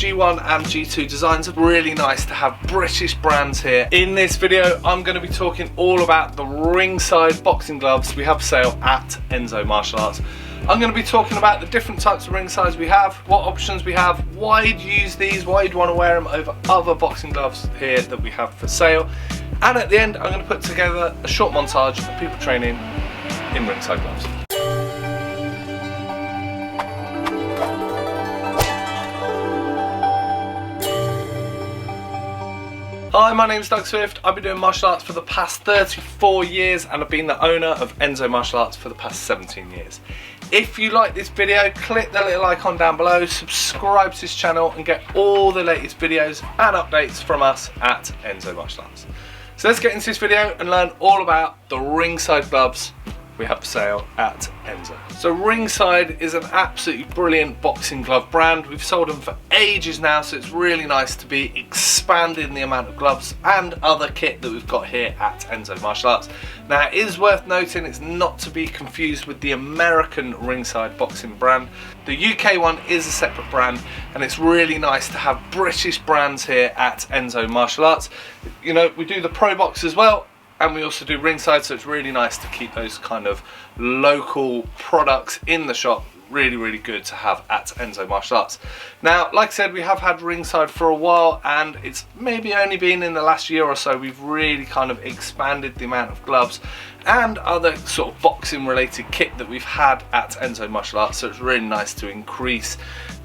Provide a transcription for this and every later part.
G1 and G2 designs. Are really nice to have British brands here. In this video, I'm going to be talking all about the Ringside Boxing Gloves we have for sale at Enso Martial Arts. I'm going to be talking about the different types of ring sides we have, what options we have, why you'd use these, why you'd want to wear them over other boxing gloves here that we have for sale. And at the end, I'm going to put together a short montage of people training in ringside gloves. Hi, my name is Doug Swift. I've been doing martial arts for the past 34 years and I've been the owner of Enso Martial Arts for the past 17 years. If you like this video, click the little icon down below, subscribe to this channel and get all the latest videos and updates from us at Enso Martial Arts. So let's get into this video and learn all about the ringside gloves we have for sale at Enso. So Ringside is an absolutely brilliant boxing glove brand. We've sold them for ages now, so it's really nice to be expanding the amount of gloves and other kit that we've got here at Enso Martial Arts. Now it is worth noting it's not to be confused with the American Ringside boxing brand. The UK one is a separate brand, and it's really nice to have British brands here at Enso Martial Arts. You know, we do the Pro Box as well, and we also do Ringside, so it's really nice to keep those kind of local products in the shop. Really good to have at Enso Martial Arts. Now, like I said, we have had Ringside for a while, and it's maybe only been in the last year or so we've really kind of expanded the amount of gloves and other sort of boxing related kit that we've had at Enso Martial Arts, so it's really nice to increase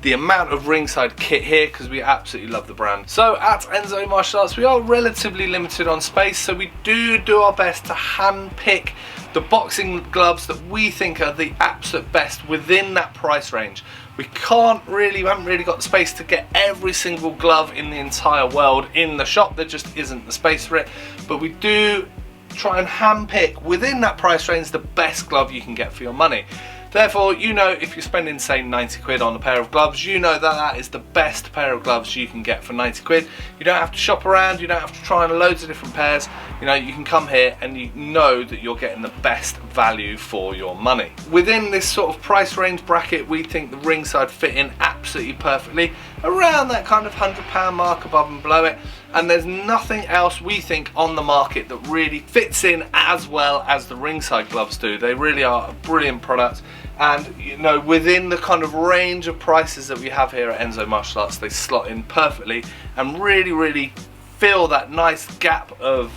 the amount of ringside kit here because we absolutely love the brand. So at Enso Martial Arts we are relatively limited on space, so we do our best to hand pick the boxing gloves that we think are the absolute best within that price range. We haven't really got the space to get every single glove in the entire world in the shop. There just isn't the space for it, but we do try and hand pick within that price range the best glove you can get for your money. Therefore, you know, if you're spending say 90 quid on a pair of gloves, you know that that is the best pair of gloves you can get for 90 quid. You don't have to shop around, you don't have to try on loads of different pairs. You know, you can come here and you know that you're getting the best value for your money. Within this sort of price range bracket, we think the Ringside fit in absolutely perfectly, around that kind of £100 mark above and below it. And there's nothing else we think on the market that really fits in as well as the Ringside gloves do. They really are a brilliant product, and you know, within the kind of range of prices that we have here at Enso Martial Arts, they slot in perfectly and really fill that nice gap of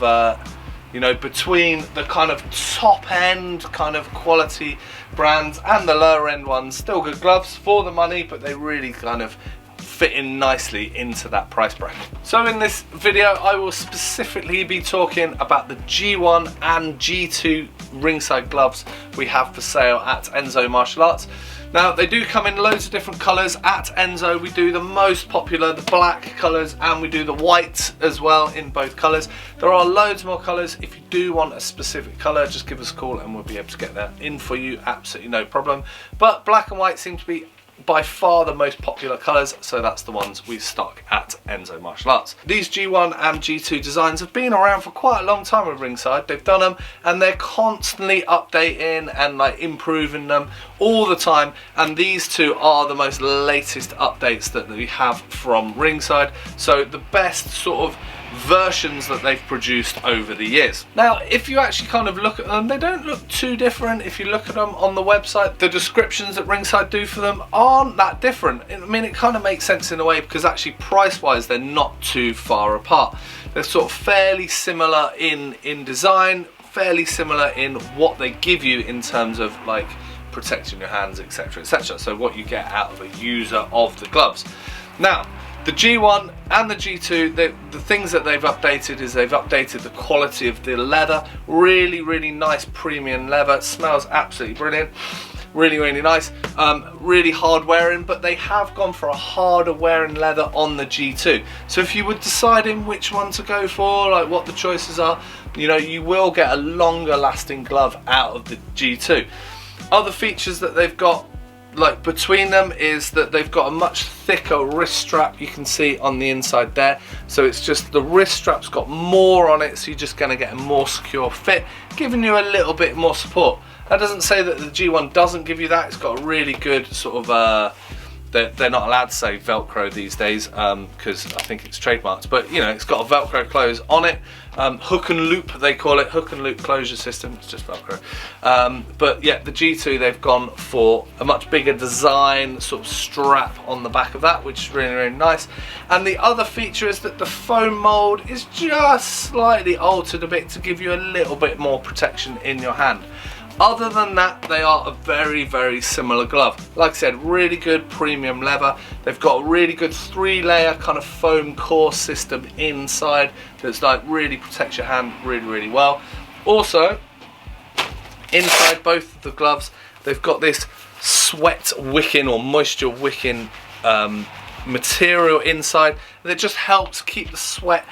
you know, between the kind of top end kind of quality brands and the lower end ones. Still good gloves for the money, but they really kind of fit in nicely into that price bracket. So in this video I will specifically be talking about the G1 and G2 ringside gloves we have for sale at Enso Martial Arts. Now they do come in loads of different colours. At Enso we do the most popular, the black colours, and we do the white as well in both colours. There are loads more colours. If you do want a specific colour, just give us a call and we'll be able to get that in for you, absolutely no problem. But black and white seem to be by far the most popular colours, so that's the ones we stock at Enso Martial Arts. These G1 and G2 designs have been around for quite a long time with Ringside. They've done them and they're constantly updating and like improving them all the time, and these two are the most latest updates that we have from Ringside, so the best sort of versions that they've produced over the years. Now if you actually kind of look at them, they don't look too different. If you look at them on the website, the descriptions that Ringside do for them aren't that different. I mean, it kind of makes sense in a way because actually price wise they're not too far apart. They're sort of fairly similar in design, fairly similar in what they give you in terms of like protecting your hands, etc, etc, so what you get out of a user of the gloves. Now the G1 and the G2, the things that they've updated is they've updated the quality of the leather. Really nice premium leather. It smells absolutely brilliant. Really nice. Really hard wearing, but they have gone for a harder wearing leather on the G2. So if you were deciding which one to go for, like what the choices are, you know, you will get a longer lasting glove out of the G2. Other features that they've got like between them is that they've got a much thicker wrist strap, you can see on the inside there. So it's just the wrist strap's got more on it, so you're just going to get a more secure fit, giving you a little bit more support. That doesn't say that the G1 doesn't give you that. It's got a really good sort of they're not allowed to say Velcro these days because I think it's trademarked, but you know, it's got a Velcro close on it. Hook and loop, they call it, hook and loop closure system. It's just Velcro. But yeah, the G2, they've gone for a much bigger design, sort of strap on the back of that, which is really, really nice. And the other feature is that the foam mould is just slightly altered a bit to give you a little bit more protection in your hand. Other than that, they are a very, very similar glove. Like I said, really good premium leather. They've got a really good 3-layer kind of foam core system inside that's like really protects your hand really, really well. Also, inside both of the gloves, they've got this sweat wicking or moisture wicking material inside that just helps keep the sweat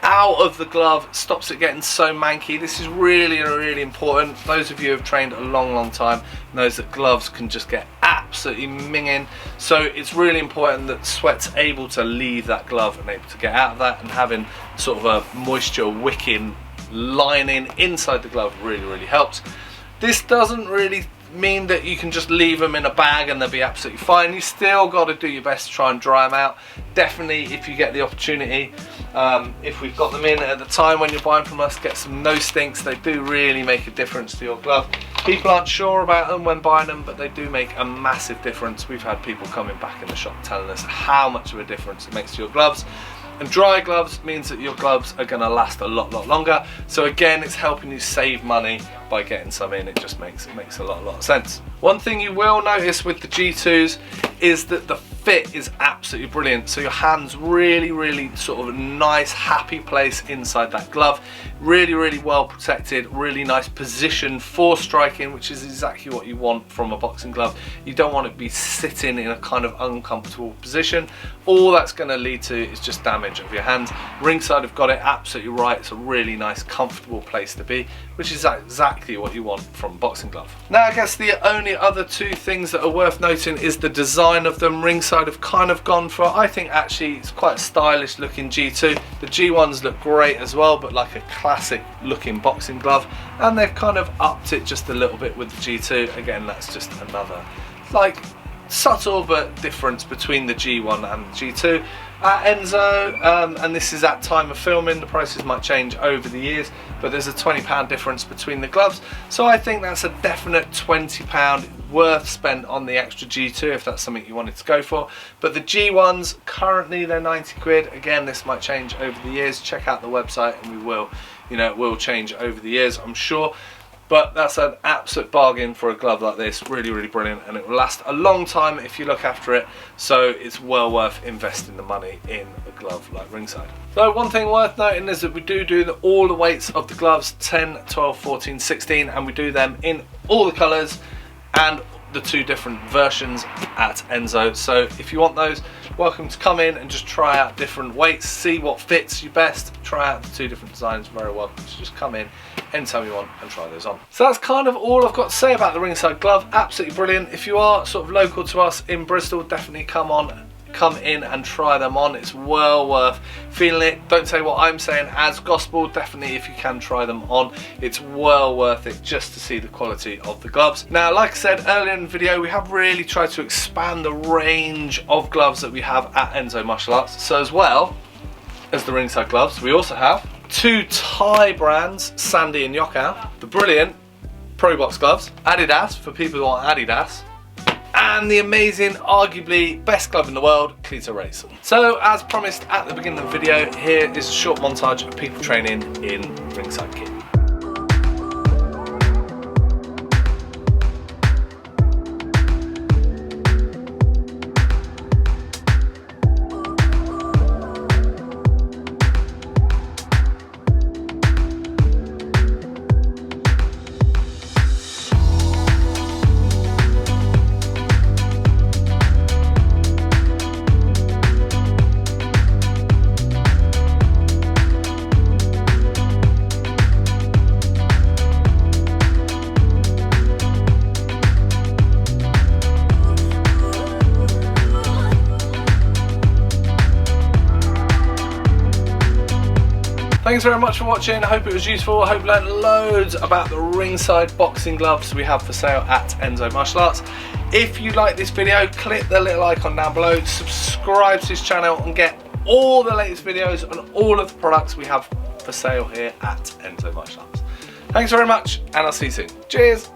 out of the glove, stops it getting so manky. This is really, really important. Those of you who have trained a long time knows that gloves can just get absolutely minging, so it's really important that sweat's able to leave that glove and able to get out of that, and having sort of a moisture wicking lining inside the glove really, really helps. This doesn't really mean that you can just leave them in a bag and they'll be absolutely fine. You still got to do your best to try and dry them out. Definitely, if you get the opportunity, if we've got them in at the time when you're buying from us, get some no stinks. They do really make a difference to your glove. People aren't sure about them when buying them, but they do make a massive difference. We've had people coming back in the shop telling us how much of a difference it makes to your gloves. And dry gloves means that your gloves are going to last a lot longer. So again, it's helping you save money by getting some in. It just makes a lot of sense. One thing you will notice with the G2s is that the fit is absolutely brilliant. So your hand's really sort of a nice, happy place inside that glove. Really well protected, really nice position for striking, which is exactly what you want from a boxing glove. You don't want it to be sitting in a kind of uncomfortable position. All that's going to lead to is just damage of your hands. Ringside have got it absolutely right. It's a really nice, comfortable place to be, which is exactly what you want from a boxing glove. Now, I guess the only other two things that are worth noting is the design of them. Ringside have kind of gone for, I think actually it's quite a stylish looking G2. The G1s look great as well, but like a classic looking boxing glove, and they've kind of upped it just a little bit with the G2. Again, that's just another like subtle but difference between the G1 and the G2. At Enso, and this is at time of filming, the prices might change over the years, but there's a £20 difference between the gloves, so I think that's a definite £20 worth spent on the extra G2 if that's something you wanted to go for. But the G1s, currently they're 90 quid. Again, this might change over the years. Check out the website and we will, you know, it will change over the years, I'm sure. But that's an absolute bargain for a glove like this. Really brilliant, and it will last a long time if you look after it. So it's well worth investing the money in a glove like Ringside. So one thing worth noting is that we do all the weights of the gloves, 10, 12, 14, 16, and we do them in all the colours and the two different versions at Enso. So if you want those, welcome to come in and just try out different weights, see what fits you best, try out the two different designs. Very welcome to just come in anytime you want and try those on. So that's kind of all I've got to say about the Ringside glove. Absolutely brilliant. If you are sort of local to us in Bristol, definitely come in and try them on. It's well worth feeling it. Don't say what I'm saying as gospel. Definitely, if you can try them on, it's well worth it just to see the quality of the gloves. Now, like I said earlier in the video, we have really tried to expand the range of gloves that we have at Enso Martial Arts. So as well as the Ringside gloves, we also have two Thai brands, Sandy and Yokkao, the brilliant Pro Box gloves, Adidas for people who want Adidas, and the amazing, arguably best glove in the world, Cleater Race. So as promised at the beginning of the video, here is a short montage of people training in Ringside kit. Thanks very much for watching. I hope it was useful. I hope you learned loads about the Ringside Boxing Gloves we have for sale at Enso Martial Arts. If you like this video, click the little icon down below, subscribe to this channel and get all the latest videos on all of the products we have for sale here at Enso Martial Arts. Thanks very much, and I'll see you soon. Cheers!